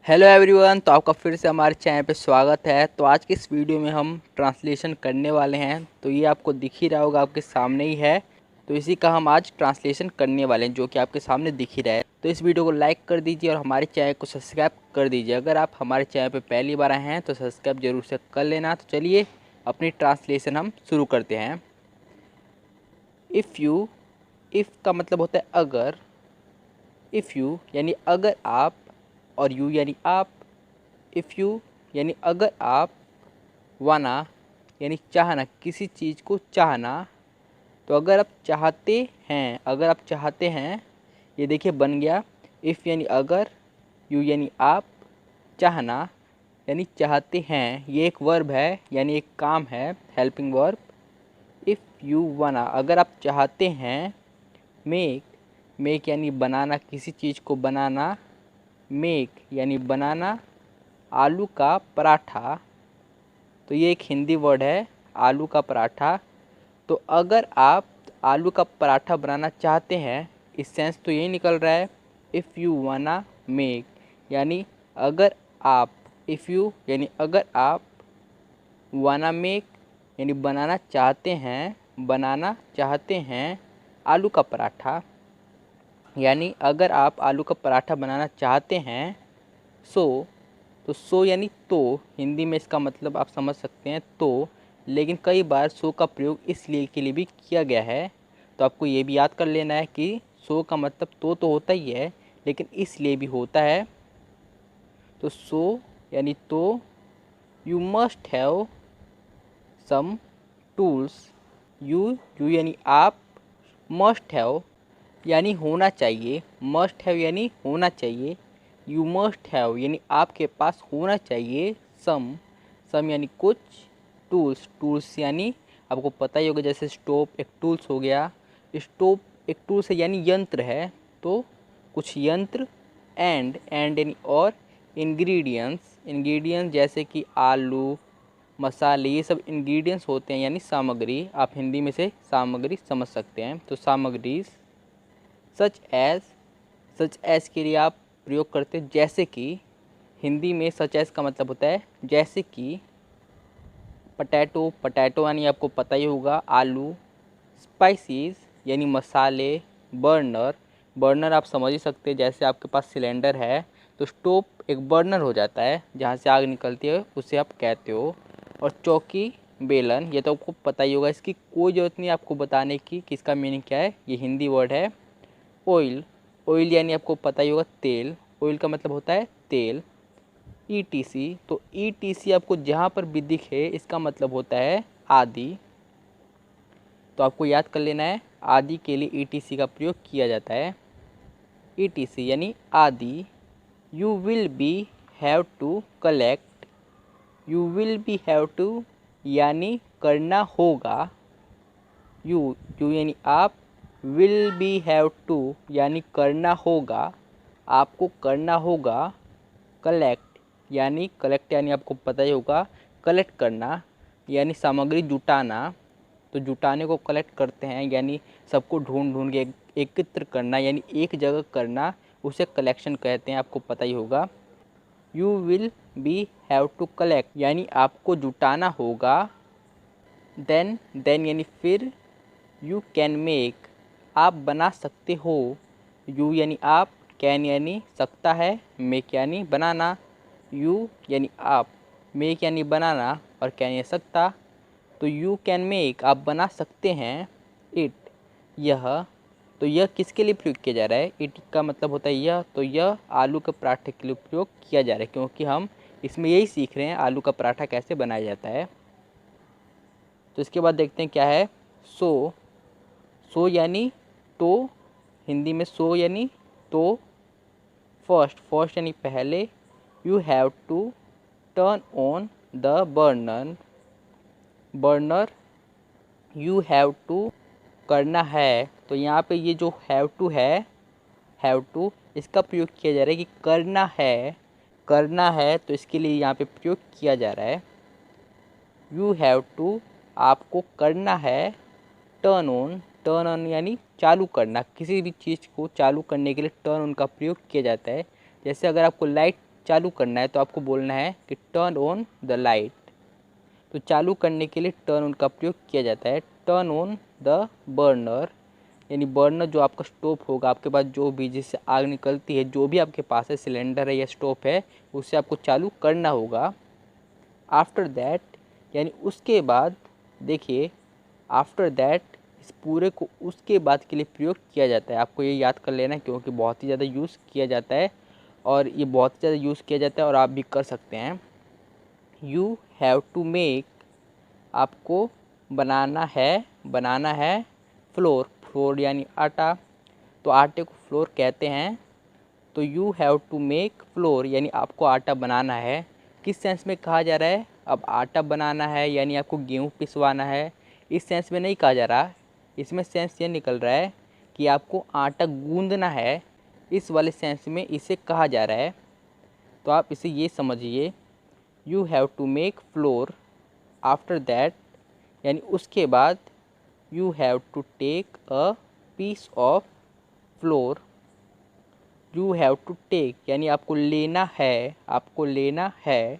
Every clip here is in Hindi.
हेलो एवरीवन, तो आपका फिर से हमारे चैनल पे स्वागत है। तो आज के इस वीडियो में हम ट्रांसलेशन करने वाले हैं। तो ये आपको दिख ही रहा होगा, आपके सामने ही है। तो इसी का हम आज ट्रांसलेशन करने वाले हैं, जो कि आपके सामने दिख ही रहा है। तो इस वीडियो को लाइक कर दीजिए और हमारे चैनल को सब्सक्राइब कर दीजिए। अगर आप हमारे चैनल पर पहली बार आए हैं तो सब्सक्राइब जरूर से कर लेना। तो चलिए अपनी ट्रांसलेशन हम शुरू करते हैं। इफ़ का मतलब होता है अगर। इफ़ यू यानी अगर आप, और यू यानी आप। इफ़ यू यानी अगर आप, वाना यानी चाहना, किसी चीज़ को चाहना। तो अगर आप चाहते हैं, अगर आप चाहते हैं, ये देखिए बन गया। इफ़ यानी अगर, यू यानी आप, चाहना यानी चाहते हैं। ये एक वर्ब है, यानी एक काम है, helping verb. If you wanna अगर आप चाहते हैं। मेक, मेक यानी बनाना, किसी चीज़ को बनाना। मेक यानी बनाना आलू का पराठा। तो ये एक हिंदी वर्ड है, आलू का पराठा। तो अगर आप आलू का पराठा बनाना चाहते हैं, इस सेंस तो यही निकल रहा है। इफ़ यू वाना मेक यानी अगर आप, इफ़ यू यानी अगर आप, वाना मेक यानी बनाना चाहते हैं, बनाना चाहते हैं आलू का पराठा, यानी अगर आप आलू का पराठा बनाना चाहते हैं। तो सो यानी तो, हिंदी में इसका मतलब आप समझ सकते हैं तो। लेकिन कई बार सो का प्रयोग इसलिए के लिए भी किया गया है। तो आपको ये भी याद कर लेना है कि सो का मतलब तो होता ही है, लेकिन इसलिए भी होता है। तो सो यानी तो। You must have some tools. You यानी आप, मस्ट हैव यानी होना चाहिए, मस्ट हैव यानी होना चाहिए। यू मस्ट हैव यानी आपके पास होना चाहिए। सम यानी कुछ। टूल्स यानी आपको पता ही होगा, जैसे स्टोव एक टूल्स हो गया। स्टोव एक टूल्स है यानी यंत्र है, तो कुछ यंत्र। एंड यानी और। इंग्रेडिएंट्स जैसे कि आलू, मसाले, ये सब इंग्रेडिएंट्स होते हैं, यानी सामग्री। आप हिंदी में से सामग्री समझ सकते हैं। तो सामग्रीज। सच एज के लिए आप प्रयोग करते हैं, जैसे कि। हिंदी में सच एज का मतलब होता है जैसे कि। पटैटो यानी आपको पता ही होगा, आलू। स्पाइसीज यानी मसाले। बर्नर आप समझ ही सकते हैं, जैसे आपके पास सिलेंडर है तो स्टोव एक बर्नर हो जाता है, जहाँ से आग निकलती है उसे आप कहते हो। और चौकी, बेलन, ये तो आपको पता ही होगा, इसकी कोई ज़रूरत नहीं आपको बताने की कि इसका मीनिंग क्या है। ये हिंदी वर्ड है। ऑयल यानी आपको पता ही होगा, तेल। ऑयल का मतलब होता है तेल। ईटीसी, तो ईटीसी आपको जहाँ पर भी दिखे इसका मतलब होता है आदि। तो आपको याद कर लेना है, आदि के लिए ईटीसी का प्रयोग किया जाता है। ईटीसी यानी आदि। You will be have to collect. You will be have to यानी करना होगा। यू यानी आप, विल बी हैव टू यानी करना होगा, आपको करना होगा। कलेक्ट यानी आपको पता ही होगा, कलेक्ट करना यानी सामग्री जुटाना। तो जुटाने को कलेक्ट करते हैं, यानी सबको ढूंढ ढूंढ के एकत्र करना, यानी एक जगह करना, उसे कलेक्शन कहते हैं, आपको पता ही होगा। You will be have to collect यानी आपको जुटाना होगा। देन यानी फिर। यू कैन मेक आप बना सकते हो। यू यानी आप, कैन यानी सकता है, मेक यानी बनाना। यू यानी आप, मेक यानी बनाना, और कैन यानी सकता। तो यू कैन मेक आप बना सकते हैं। इट यह, तो यह किसके लिए प्रयोग किया जा रहा है? इट का मतलब होता है यह, तो यह आलू के पराठे के लिए प्रयोग किया जा रहा है, क्योंकि हम इसमें यही सीख रहे हैं आलू का पराठा कैसे बनाया जाता है। तो इसके बाद देखते हैं क्या है। सो यानी तो, हिंदी में सो यानी तो। फर्स्ट यानी पहले। You have to turn on the burner. You have to करना है, तो यहाँ पे ये जो हैव टू है, हैव टू इसका प्रयोग किया जा रहा है कि करना है, तो इसके लिए यहाँ पे प्रयोग किया जा रहा है। यू हैव टू आपको करना है। टर्न ऑन यानी चालू करना, किसी भी चीज़ को चालू करने के लिए टर्न ऑन का प्रयोग किया जाता है। जैसे अगर आपको लाइट चालू करना है तो आपको बोलना है कि टर्न ऑन द लाइट। तो चालू करने के लिए टर्न ऑन का प्रयोग किया जाता है। टर्न ऑन द बर्नर, यानी बर्नर जो आपका स्टोव होगा, आपके पास जो भी जिससे आग निकलती है, जो भी आपके पास है, सिलेंडर है या स्टोव है, उससे आपको चालू करना होगा। आफ्टर दैट, यानी उसके बाद, देखिए आफ्टर दैट इस पूरे को उसके बाद के लिए प्रयोग किया जाता है। आपको ये याद कर लेना क्योंकि बहुत ही ज़्यादा यूज़ किया जाता है और ये बहुत ही ज़्यादा यूज़ किया जाता है और आप भी कर सकते हैं। यू हैव टू मेक, आपको बनाना है फ्लोर। फ्लोर यानी आटा, तो आटे को फ्लोर कहते हैं। तो you have to make flour यानी आपको आटा बनाना है। किस सेंस में कहा जा रहा है? अब आटा बनाना है यानी आपको गेहूँ पिसवाना है, इस सेंस में नहीं कहा जा रहा। इसमें सेंस ये निकल रहा है कि आपको आटा गूंदना है, इस वाले सेंस में इसे कहा जा रहा है। तो आप इसे ये समझिए, you have to make flour. After that, यानी उसके बाद, you have to take a piece of flour. You have to take यानी आपको लेना है, आपको लेना है।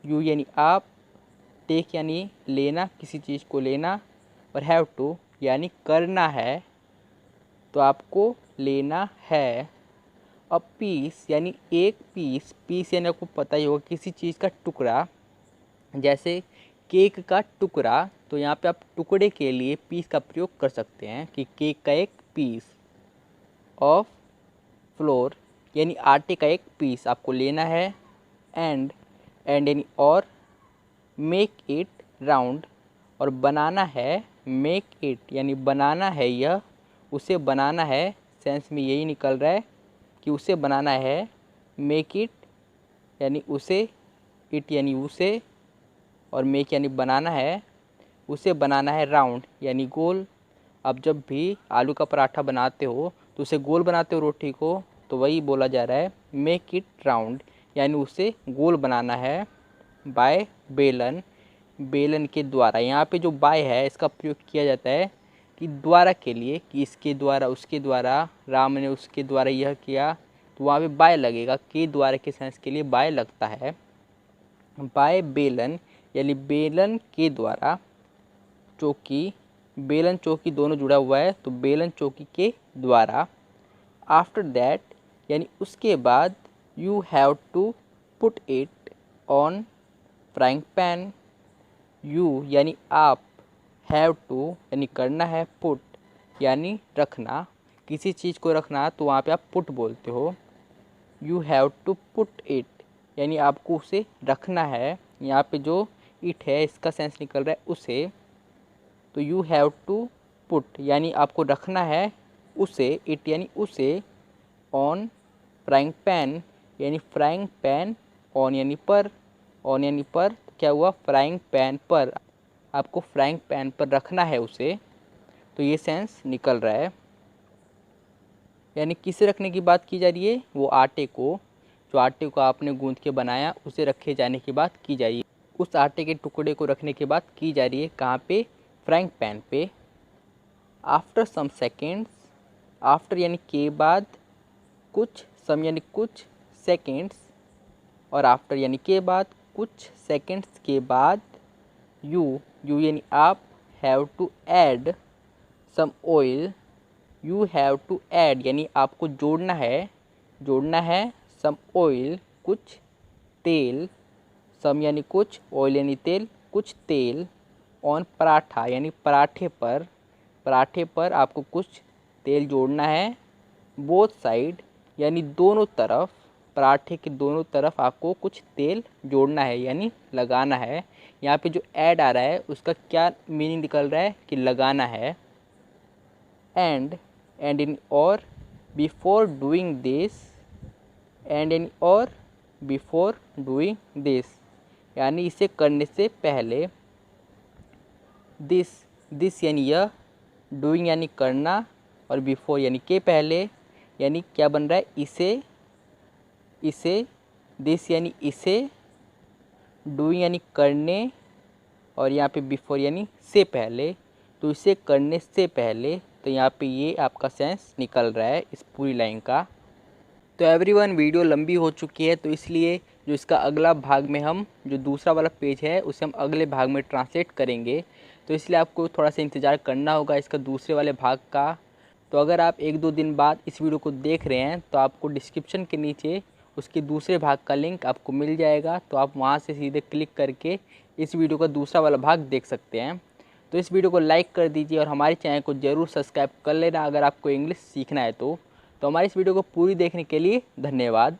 यू यानी आप, टेक यानी लेना, किसी चीज़ को लेना, और हैव टू यानी करना है, तो आपको लेना है। अब पीस यानी एक पीस, पीस यानी आपको पता ही होगा किसी चीज़ का टुकड़ा, जैसे केक का टुकड़ा। तो यहाँ पे आप टुकड़े के लिए पीस का प्रयोग कर सकते हैं कि केक का एक पीस ऑफ फ्लोर, यानी आटे का एक पीस आपको लेना है। एंड यानी और, मेक इट राउंड, और बनाना है, मेक इट यानी बनाना है यह, उसे बनाना है। सेंस में यही निकल रहा है कि उसे बनाना है। मेक इट यानी उसे, इट यानी उसे, और मेक यानी बनाना है, उसे बनाना है राउंड यानी गोल। अब जब भी आलू का पराठा बनाते हो तो उसे गोल बनाते हो रोटी को, तो वही बोला जा रहा है मेक इट राउंड, यानी उसे गोल बनाना है। बाय बेलन, बेलन के द्वारा। यहाँ पे जो बाय है इसका प्रयोग किया जाता है कि द्वारा के लिए, कि इसके द्वारा, उसके द्वारा, राम ने उसके द्वारा यह किया, तो वहाँ पे बाय लगेगा। के द्वारा के सेंस के लिए बाय लगता है। बाय बेलन यानी बेलन के द्वारा। चौकी, बेलन चौकी दोनों जुड़ा हुआ है, तो बेलन चौकी के द्वारा। आफ्टर दैट यानी उसके बाद, you have to put it on frying pan. You यानी आप, हैव टू यानी करना है, पुट यानी रखना, किसी चीज़ को रखना, तो वहाँ पे आप पुट बोलते हो। You have to put it यानी आपको उसे रखना है। यहाँ पे जो इट है इसका सेंस निकल रहा है उसे, तो यू हैव टू पुट यानी आपको रखना है उसे, इट यानी उसे, ऑन फ्राइंग पैन यानी फ्राइंग पैन, ऑन यानी पर, ऑन यानी पर, क्या हुआ, फ्राइंग पैन पर, आपको फ्राइंग पैन पर रखना है उसे। तो ये सेंस निकल रहा है। यानी किसे रखने की बात की जा रही है? वो आटे को, जो आटे को आपने गूंथ के बनाया उसे रखे जाने की बात की जा रही है। उस आटे के टुकड़े को रखने की बात की जा रही है। कहाँ पे? फ्राइंग पैन पे। आफ्टर सम सेकेंड्स, आफ्टर यानी के बाद, कुछ, सम यानी कुछ, सेकेंड्स, और आफ्टर यानी के बाद, कुछ सेकेंड्स के बाद, यू, यू यानी आप, have to add some oil. You have to add यानी आपको जोड़ना है, जोड़ना है, सम ऑयल कुछ तेल, सम यानी कुछ, ऑयल यानी तेल, कुछ तेल, ऑन पराठा यानी पराठे पर, पराठे पर आपको कुछ तेल जोड़ना है। बोथ साइड यानी दोनों तरफ, पराठे के दोनों तरफ आपको कुछ तेल जोड़ना है यानी लगाना है। यहाँ पे जो ऐड आ रहा है उसका क्या मीनिंग निकल रहा है कि लगाना है। एंड इन और, before doing this, and in और बिफोर डूइंग दिस यानी इसे करने से पहले। दिस यानी यह, डूइंग यानी करना, और बिफोर यानी के पहले, यानी क्या बन रहा है, इसे, दिस यानी इसे, डूइंग यानी करने, और यहाँ पे बिफोर यानी से पहले, तो इसे करने से पहले। तो यहाँ पे ये आपका सेंस निकल रहा है इस पूरी लाइन का। तो एवरीवन, वीडियो लंबी हो चुकी है, तो इसलिए जो इसका अगला भाग में हम जो दूसरा वाला पेज है उसे हम अगले भाग में ट्रांसलेट करेंगे। तो इसलिए आपको थोड़ा सा इंतज़ार करना होगा इसका दूसरे वाले भाग का। तो अगर आप 1-2 दिन बाद इस वीडियो को देख रहे हैं तो आपको डिस्क्रिप्शन के नीचे उसके दूसरे भाग का लिंक आपको मिल जाएगा, तो आप वहाँ से सीधे क्लिक करके इस वीडियो का दूसरा वाला भाग देख सकते हैं। तो इस वीडियो को लाइक कर दीजिए और हमारे चैनल को ज़रूर सब्सक्राइब कर लेना अगर आपको इंग्लिश सीखना है तो हमारी इस वीडियो को पूरी देखने के लिए धन्यवाद।